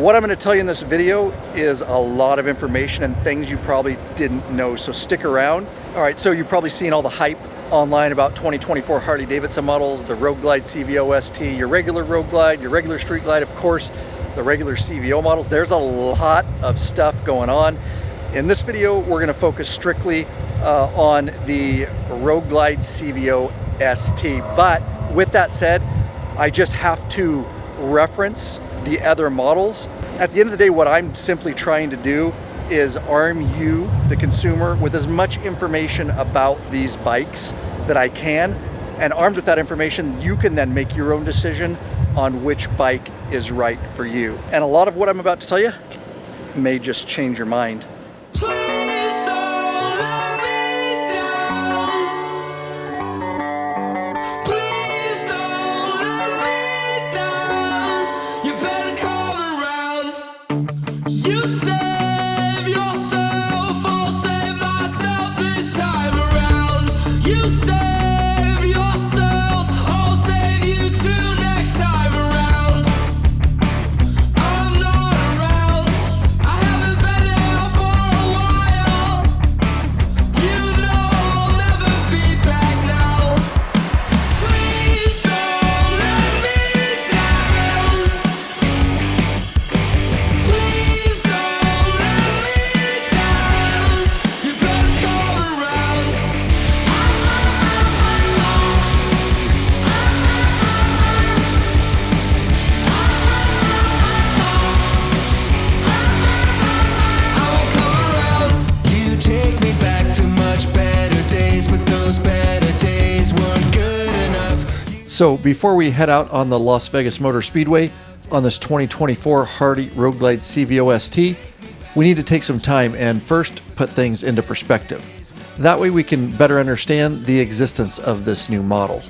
What I'm going to tell you in this video is a lot of information and things you probably didn't know, so stick around. All right, so you've probably seen all the hype online about 2024 Harley-Davidson models, the Road Glide CVO ST, your regular Road Glide, your regular Street Glide, of course, the regular CVO models. There's a lot of stuff going on. In this video, we're going to focus strictly on the Road Glide CVO ST. But with that said, I just have to reference the other models. At the end of the day, what I'm simply trying to do is arm you, the consumer, with as much information about these bikes that I can. And armed with that information, you can then make your own decision on which bike is right for you. And a lot of what I'm about to tell you may just change your mind. So before we head out on the Las Vegas Motor Speedway on this 2024 Harley Road Glide CVO ST, we need to take some time and first put things into perspective. That way we can better understand the existence of this new model.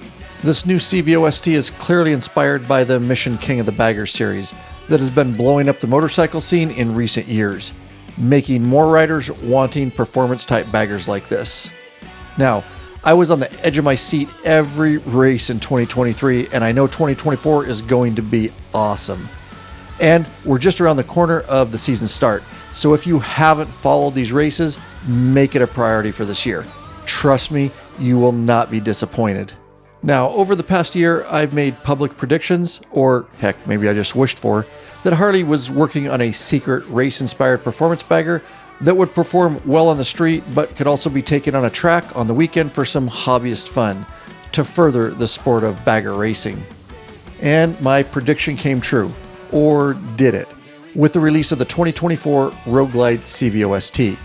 This new CVO ST is clearly inspired by the Mission King of the Bagger series that has been blowing up the motorcycle scene in recent years, making more riders wanting performance type baggers like this. Now, I was on the edge of my seat every race in 2023, and I know 2024 is going to be awesome. And we're just around the corner of the season start, so if you haven't followed these races, make it a priority for this year. Trust me, you will not be disappointed. Now, over the past year, I've made public predictions, or heck, maybe I just wished for, that Harley was working on a secret race-inspired performance bagger that would perform well on the street, but could also be taken on a track on the weekend for some hobbyist fun to further the sport of bagger racing. And my prediction came true, or did it, with the release of the 2024 Road Glide CVO ST.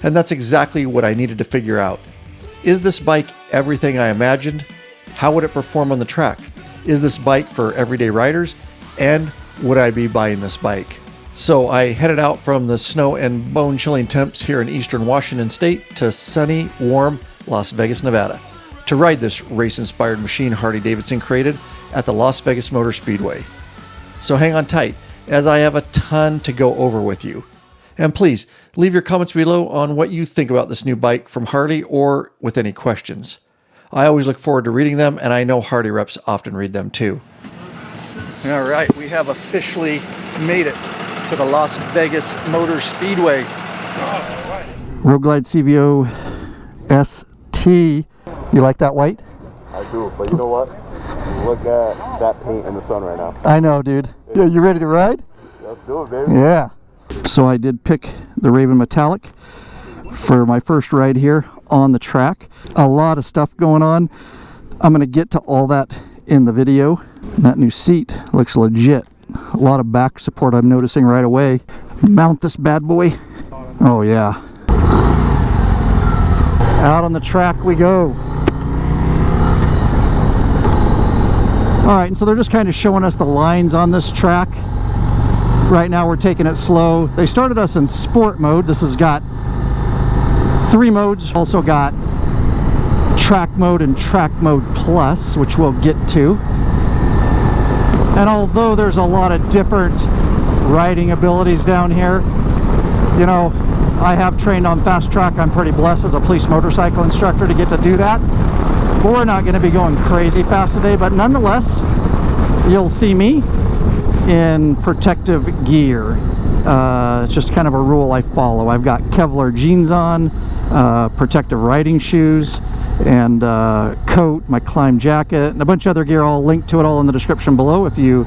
And that's exactly what I needed to figure out. Is this bike everything I imagined? How would it perform on the track? Is this bike for everyday riders? And would I be buying this bike? So I headed out from the snow and bone-chilling temps here in eastern Washington state to sunny, warm Las Vegas, Nevada to ride this race-inspired machine Harley-Davidson created at the Las Vegas Motor Speedway. So hang on tight, as I have a ton to go over with you. And please, leave your comments below on what you think about this new bike from Harley or with any questions. I always look forward to reading them, and I know Harley reps often read them too. All right, we have officially made it to the Las Vegas Motor Speedway. Road Glide CVO ST. You like that white? I do, but you know what? Look at that paint in the sun right now. I know, dude. Yeah, you ready to ride? Let's do it, baby. Yeah. So I did pick the Raven Metallic for my first ride here on the track. A lot of stuff going on. I'm going to get to all that in the video. That new seat looks legit. A lot of back support I'm noticing right away. Mount this bad boy. Oh yeah. Out on the track we go. Alright, and so they're just kind of showing us the lines on this track. Right now we're taking it slow. They started us in sport mode. This has got 3 modes. Also got track mode and track mode plus, which we'll get to. And although there's a lot of different riding abilities down here, you know, I have trained on fast track. I'm pretty blessed as a police motorcycle instructor to get to do that. But we're not going to be going crazy fast today, but nonetheless, you'll see me in protective gear. It's just kind of a rule I follow. I've got Kevlar jeans on, protective riding shoes, and coat, my climb jacket, and a bunch of other gear. I'll link to it all in the description below if you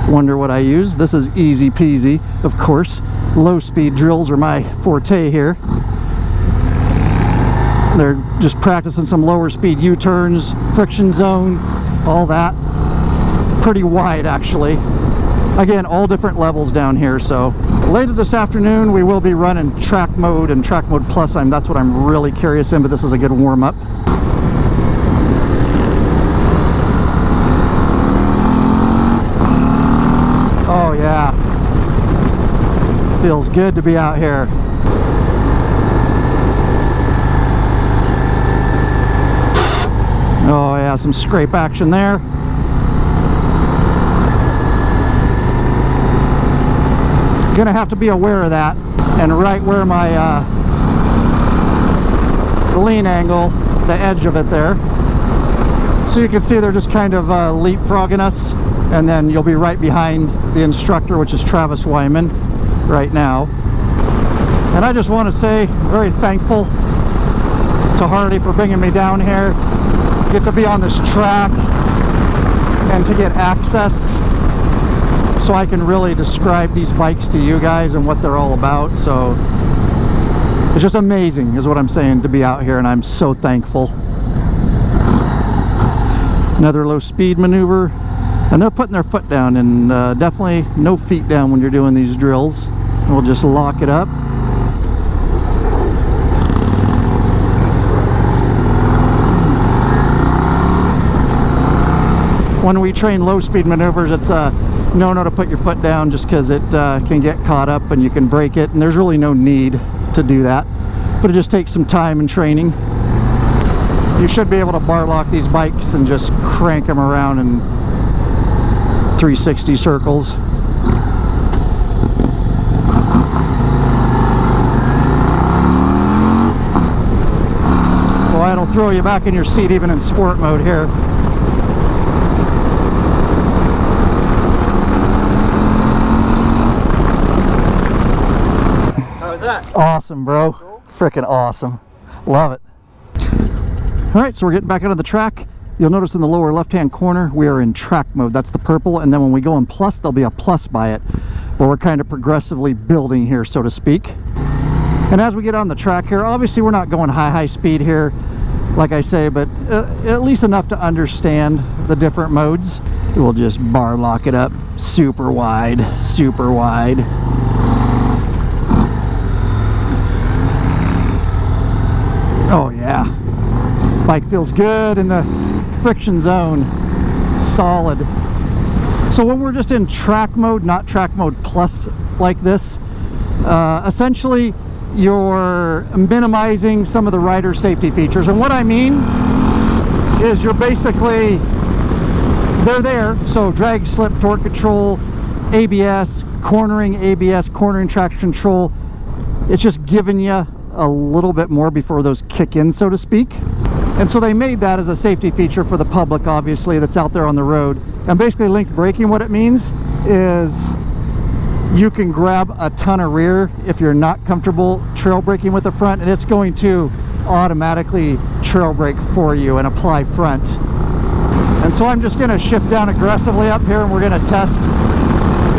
wonder what I use. This is easy peasy, of course. Low speed drills are my forte here. They're just practicing some lower speed U-turns, friction zone, all that. Pretty wide actually. Again, all different levels down here. So later this afternoon we will be running track mode and track mode plus. That's what I'm really curious in, but this is a good warm-up. Oh yeah, feels good to be out here. Oh yeah, some scrape action there. Gonna have to be aware of that, and right where my lean angle, the edge of it there. So you can see they're just kind of leapfrogging us, and then you'll be right behind the instructor, which is Travis Wyman right now. And I just want to say I'm very thankful to Harley for bringing me down here, get to be on this track and to get access so I can really describe these bikes to you guys and what they're all about. So it's just amazing is what I'm saying to be out here, and I'm so thankful. Another low speed maneuver, and they're putting their foot down, and definitely no feet down when you're doing these drills. We'll just lock it up. When we train low speed maneuvers, it's no to put your foot down just because it can get caught up and you can break it, and there's really no need to do that, but it just takes some time and training. You should be able to bar lock these bikes and just crank them around in 360 circles. Well, it'll throw you back in your seat even in sport mode here. Awesome, bro. Freaking awesome. Love it. All right, so we're getting back out of the track. You'll notice in the lower left-hand corner, we are in track mode. That's the purple, and then when we go in plus, there'll be a plus by it. But we're kind of progressively building here, so to speak. And as we get on the track here, obviously we're not going high speed here, like I say, but at least enough to understand the different modes. We'll just bar lock it up super wide, super wide. Oh yeah, bike feels good in the friction zone, solid. So when we're just in track mode, not track mode plus like this, essentially you're minimizing some of the rider safety features. And what I mean is you're basically, they're there, so drag, slip, torque control, ABS, cornering traction control. It's just giving you a little bit more before those kick in, so to speak. And so they made that as a safety feature for the public, obviously, that's out there on the road. And basically linked braking, what it means is you can grab a ton of rear if you're not comfortable trail braking with the front, and it's going to automatically trail brake for you and apply front. And so I'm just going to shift down aggressively up here, and we're going to test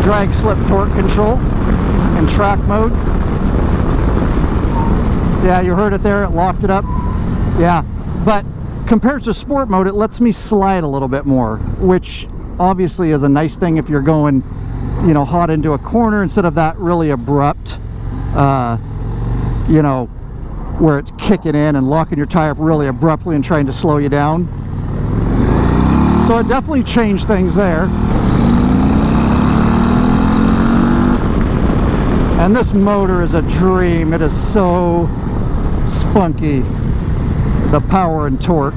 drag, slip, torque control in track mode. Yeah, you heard it there, it locked it up. Yeah, but compared to sport mode, it lets me slide a little bit more, which obviously is a nice thing if you're going, you know, hot into a corner instead of that really abrupt, you know, where it's kicking in and locking your tire up really abruptly and trying to slow you down. So it definitely changed things there. And this motor is a dream. It is so spunky, the power and torque.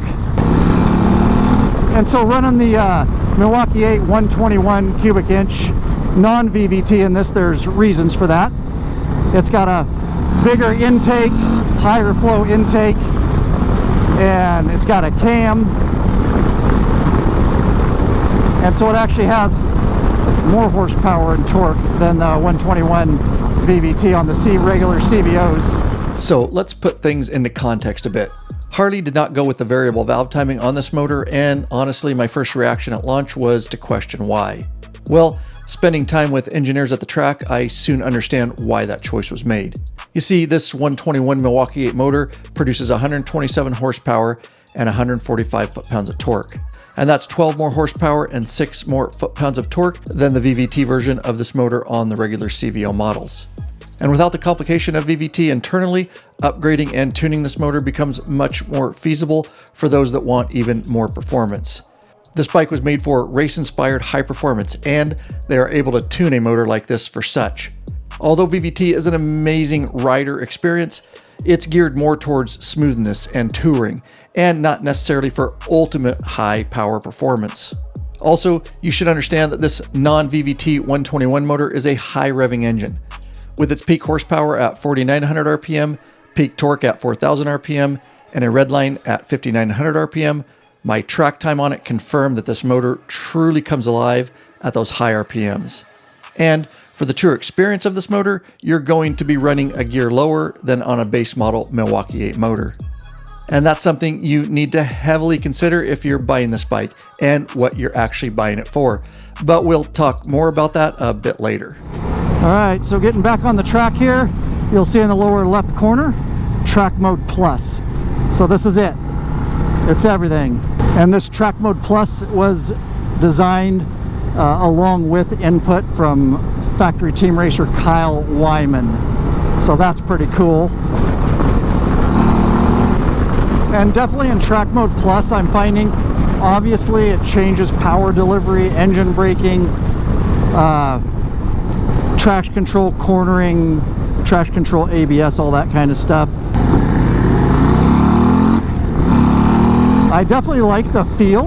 And so running the Milwaukee 8 121 cubic inch non-VVT in this, there's reasons for that. It's got a bigger intake, higher flow intake, and it's got a cam, and so it actually has more horsepower and torque than the 121 VVT on the regular CVOs. So let's put things into context a bit. Harley did not go with the variable valve timing on this motor, and honestly, my first reaction at launch was to question why. Well, spending time with engineers at the track, I soon understand why that choice was made. You see, this 121 Milwaukee 8 motor produces 127 horsepower and 145 foot-pounds of torque. And that's 12 more horsepower and 6 more foot-pounds of torque than the VVT version of this motor on the regular CVO models. And without the complication of VVT internally, upgrading and tuning this motor becomes much more feasible for those that want even more performance. This bike was made for race-inspired high performance, and they are able to tune a motor like this for such. Although VVT is an amazing rider experience, it's geared more towards smoothness and touring, and not necessarily for ultimate high power performance. Also, you should understand that this non-VVT 121 motor is a high revving engine. With its peak horsepower at 4,900 RPM, peak torque at 4,000 RPM, and a redline at 5,900 RPM, my track time on it confirmed that this motor truly comes alive at those high RPMs. And for the true experience of this motor, you're going to be running a gear lower than on a base model Milwaukee 8 motor. And that's something you need to heavily consider if you're buying this bike and what you're actually buying it for. But we'll talk more about that a bit later. All right, so getting back on the track here, you'll see in the lower left corner, Track Mode Plus. So this is it. It's everything. And this Track Mode Plus was designed along with input from factory team racer Kyle Wyman. So that's pretty cool. And definitely in Track Mode Plus, I'm finding, obviously it changes power delivery, engine braking, traction control, cornering, traction control, ABS, all that kind of stuff. I definitely like the feel.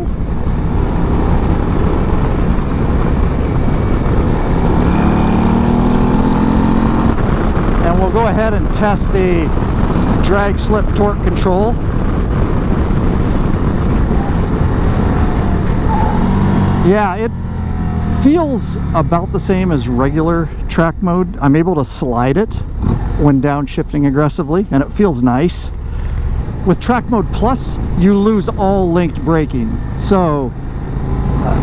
And we'll go ahead and test the drag slip torque control. Yeah, it feels about the same as regular track mode. I'm able to slide it when downshifting aggressively, and it feels nice. With Track Mode Plus, you lose all linked braking. So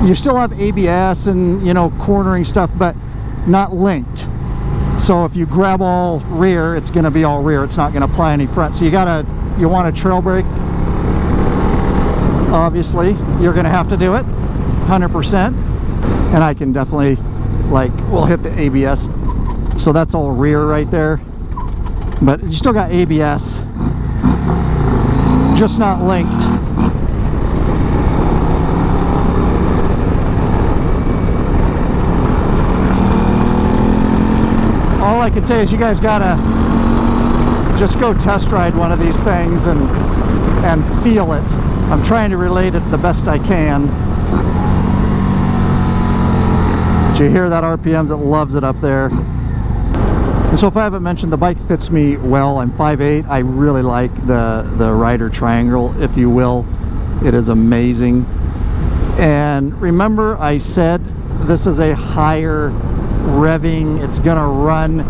you still have ABS and, you know, cornering stuff, but not linked. So if you grab all rear, it's going to be all rear. It's not going to apply any front. So you want a trail brake. Obviously, you're going to have to do it 100%. And I can definitely, we'll hit the ABS. So that's all rear right there. But you still got ABS, just not linked. All I can say is you guys gotta just go test ride one of these things and feel it. I'm trying to relate it the best I can. But you hear that RPMs, it loves it up there. And so if I haven't mentioned, the bike fits me well. I'm 5'8". I really like the rider triangle, if you will. It is amazing. And remember I said this is a higher revving, it's gonna run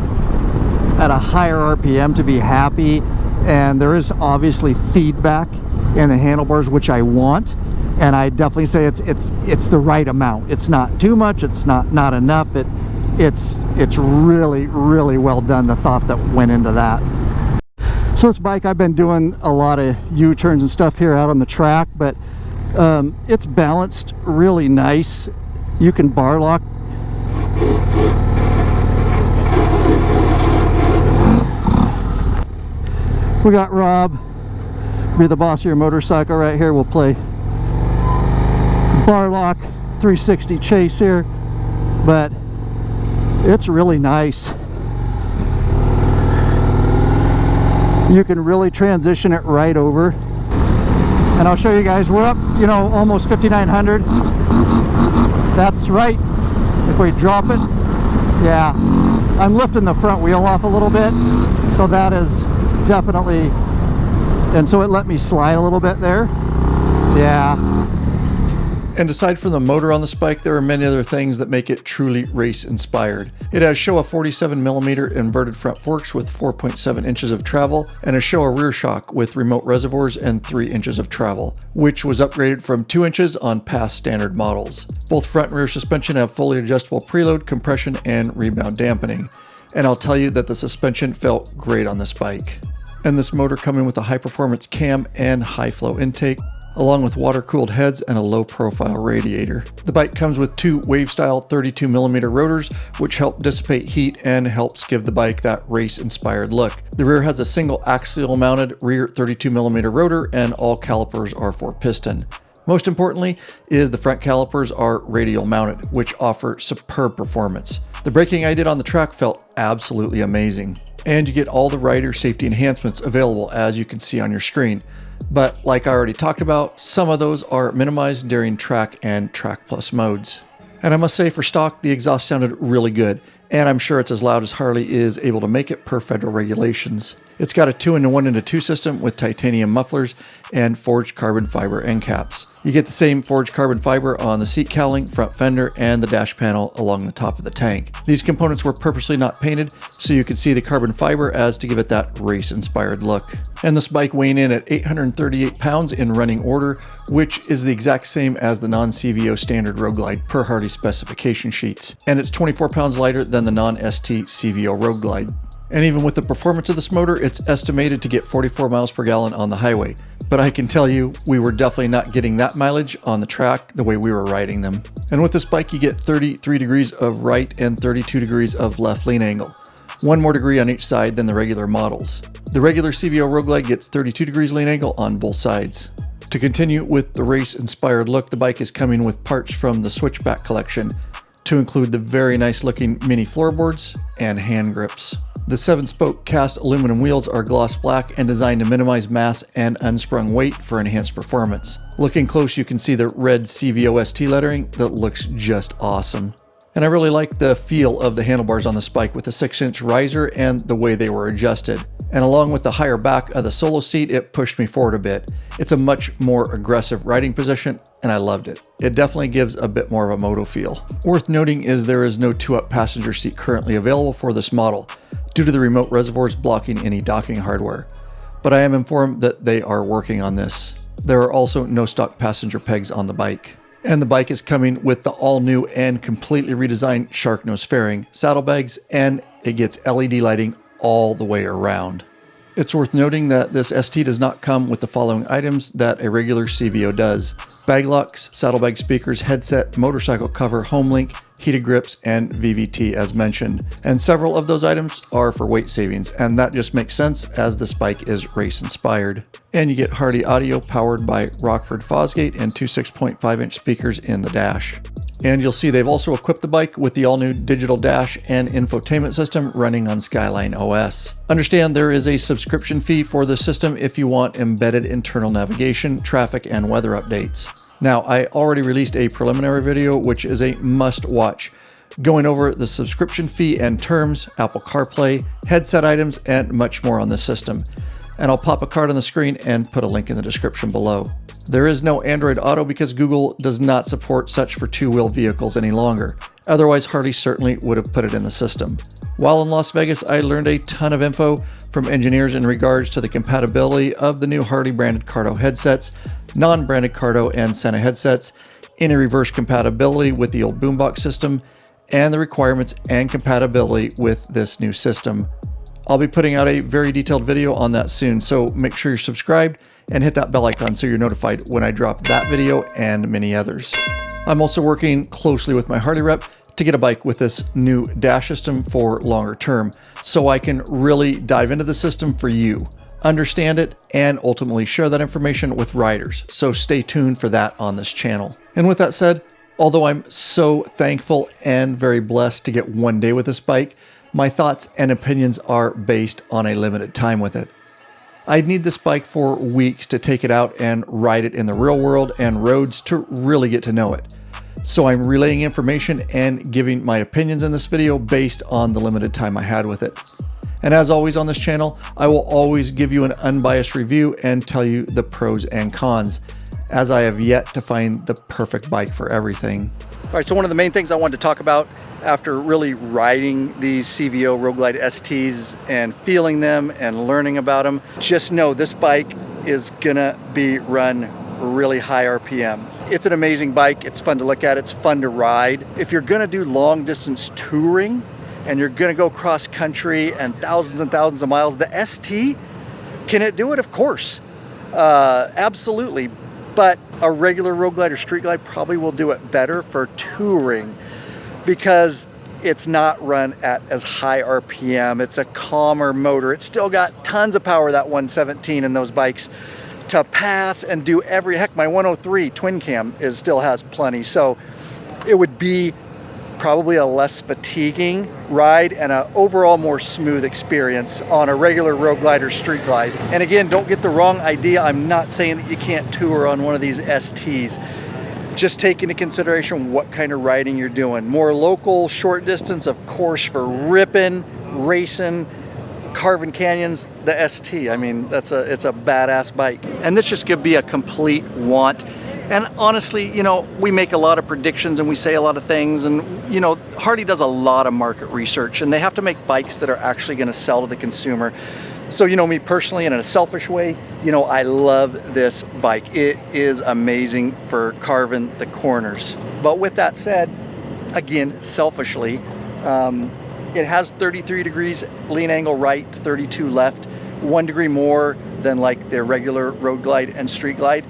at a higher RPM to be happy, and there is obviously feedback in the handlebars, which I want, and I definitely say it's the right amount. It's not too much, it's not enough. It's really, really well done, the thought that went into that. So this bike, I've been doing a lot of U-turns and stuff here out on the track, but it's balanced really nice. You can bar lock. We got Rob, be the boss of your motorcycle right here. We'll play bar lock 360 chase here, but it's really nice. You can really transition it right over. And I'll show you guys, we're up, you know, almost 5,900. That's right. If we drop it, yeah, I'm lifting the front wheel off a little bit, so that is definitely, and so it let me slide a little bit there. Yeah. And aside from the motor on this bike, there are many other things that make it truly race inspired. It has Showa 47mm inverted front forks with 4.7 inches of travel, and a Showa rear shock with remote reservoirs and 3 inches of travel, which was upgraded from 2 inches on past standard models. Both front and rear suspension have fully adjustable preload, compression, and rebound dampening. And I'll tell you that the suspension felt great on this bike. And this motor coming with a high performance cam and high flow intake, along with water-cooled heads and a low-profile radiator. The bike comes with 2 wave-style 32mm rotors, which help dissipate heat and helps give the bike that race-inspired look. The rear has a single axial-mounted rear 32mm rotor, and all calipers are 4-piston. Most importantly is the front calipers are radial mounted, which offer superb performance. The braking I did on the track felt absolutely amazing. And you get all the rider safety enhancements available, as you can see on your screen. But like I already talked about, some of those are minimized during track and track plus modes. And I must say, for stock, the exhaust sounded really good, and I'm sure it's as loud as Harley is able to make it per federal regulations. It's got a 2-in-1-into-2 system with titanium mufflers and forged carbon fiber end caps. You get the same forged carbon fiber on the seat cowling, front fender, and the dash panel along the top of the tank. These components were purposely not painted so you could see the carbon fiber as to give it that race-inspired look. And this bike weighing in at 838 pounds in running order, which is the exact same as the non-CVO standard Road Glide per Harley specification sheets. And it's 24 pounds lighter than the non-ST CVO Road Glide. And even with the performance of this motor, it's estimated to get 44 miles per gallon on the highway. But I can tell you, we were definitely not getting that mileage on the track the way we were riding them. And with this bike, you get 33 degrees of right and 32 degrees of left lean angle. 1 more degree on each side than the regular models. The regular CVO Road Glide gets 32 degrees lean angle on both sides. To continue with the race-inspired look, the bike is coming with parts from the Switchback collection, to include the very nice looking mini floorboards and hand grips. The 7-spoke cast aluminum wheels are gloss black and designed to minimize mass and unsprung weight for enhanced performance. Looking close, you can see the red CVO ST lettering that looks just awesome. And I really like the feel of the handlebars on this bike with the 6-inch riser and the way they were adjusted. And along with the higher back of the solo seat, it pushed me forward a bit. It's a much more aggressive riding position, and I loved it. It definitely gives a bit more of a moto feel. Worth noting is there is no 2-up passenger seat currently available for this model, due to the remote reservoirs blocking any docking hardware. But I am informed that they are working on this. There are also no stock passenger pegs on the bike. And the bike is coming with the all-new and completely redesigned shark nose fairing, saddlebags, and it gets LED lighting all the way around. It's worth noting that this ST does not come with the following items that a regular CVO does: bag locks, saddlebag speakers, headset, motorcycle cover, home link, heated grips, and VVT as mentioned. And several of those items are for weight savings, and that just makes sense as this bike is race inspired. And you get Harley audio powered by Rockford Fosgate and 2 6.5-inch speakers in the dash. And you'll see they've also equipped the bike with the all-new digital dash and infotainment system running on Skyline OS. Understand there is a subscription fee for the system if you want embedded internal navigation, traffic, and weather updates. Now, I already released a preliminary video, which is a must-watch, going over the subscription fee and terms, Apple CarPlay, headset items, and much more on the system. And I'll pop a card on the screen and put a link in the description below. There is no Android Auto because Google does not support such for 2-wheel vehicles any longer. Otherwise, Harley certainly would have put it in the system. While in Las Vegas, I learned a ton of info from engineers in regards to the compatibility of the new Harley branded Cardo headsets, non-branded Cardo and Sena headsets, any reverse compatibility with the old boombox system, and the requirements and compatibility with this new system. I'll be putting out a very detailed video on that soon, so make sure you're subscribed and hit that bell icon so you're notified when I drop that video and many others. I'm also working closely with my Harley rep to get a bike with this new dash system for longer term, so I can really dive into the system for you, understand it, and ultimately share that information with riders. So stay tuned for that on this channel. And with that said, although I'm so thankful and very blessed to get one day with this bike, my thoughts and opinions are based on a limited time with it. I'd need this bike for weeks to take it out and ride it in the real world and roads to really get to know it. So I'm relaying information and giving my opinions in this video based on the limited time I had with it. And as always on this channel, I will always give you an unbiased review and tell you the pros and cons. as I have yet to find the perfect bike for everything. All right, so one of the main things I wanted to talk about after really riding these CVO Road Glide STs and feeling them and learning about them, just know this bike is gonna be run really high RPM. It's an amazing bike. It's fun to look at. It's fun to ride. If you're gonna do long distance touring and you're gonna go cross country and thousands of miles, the ST, can it do it? Of course, absolutely. But a regular road glide or street glide probably will do it better for touring because it's not run at as high RPM. It's a calmer motor. It's still got tons of power, that 117 in those bikes, to pass and do heck, my 103 twin cam still has plenty. So it would be probably a less fatiguing ride and an overall more smooth experience on a regular road glide or street glide. And again, don't get the wrong idea. I'm not saying that you can't tour on one of these STs. Just take into consideration what kind of riding you're doing. More local, short distance, of course, for ripping, racing, carving canyons, the ST. I mean, it's a badass bike. And this just could be a complete want. And honestly, you know, we make a lot of predictions and we say a lot of things, and you know, Harley does a lot of market research and they have to make bikes that are actually going to sell to the consumer. So, you know, me personally, and in a selfish way, you know, I love this bike. It is amazing for carving the corners. But with that said, again, selfishly, it has 33 degrees lean angle right, 32 left, 1 degree more than like the regular road glide and street glide.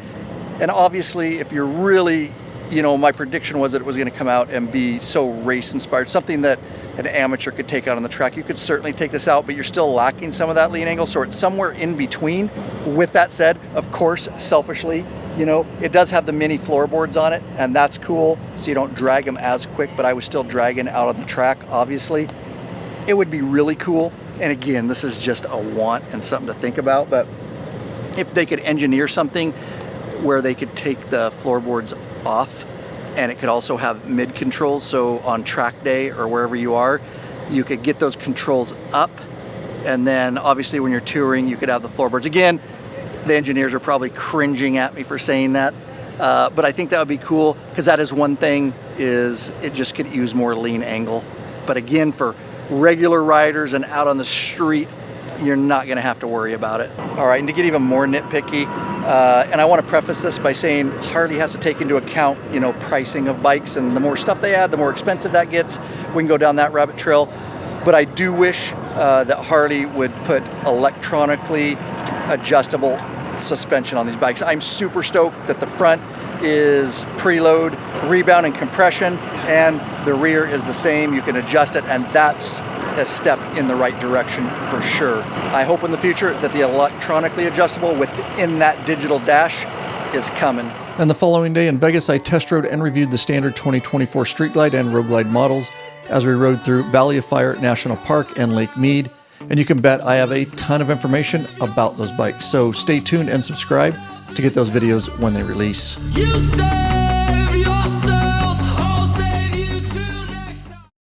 And obviously, if you're really, you know, my prediction was that it was going to come out and be so race inspired, something that an amateur could take out on the track. You could certainly take this out, but you're still lacking some of that lean angle, so it's somewhere in between. With that said, of course, selfishly, you know, it does have the mini floorboards on it, and that's cool, so you don't drag them as quick, but I was still dragging out on the track, obviously. It would be really cool, and again, this is just a want and something to think about, but if they could engineer something where they could take the floorboards off and it could also have mid controls, so on track day or wherever you are, you could get those controls up, and then obviously when you're touring you could have the floorboards. Again, the engineers are probably cringing at me for saying that, but I think that would be cool, because that is one thing, is it just could use more lean angle. But again, for regular riders and out on the street, you're not going to have to worry about it. All right, and to get even more nitpicky, and I want to preface this by saying Harley has to take into account, you know, pricing of bikes, and the more stuff they add, the more expensive that gets. We can go down that rabbit trail. But I do wish that Harley would put electronically adjustable suspension on these bikes. I'm super stoked that the front is preload, rebound, and compression, and the rear is the same. You can adjust it, and that's a step in the right direction for sure. I hope in the future that the electronically adjustable within that digital dash is coming. And the following day in Vegas, I test rode and reviewed the standard 2024 Street Glide and Road Glide models as we rode through Valley of Fire National Park and Lake Mead. And you can bet I have a ton of information about those bikes. So stay tuned and subscribe to get those videos when they release. You say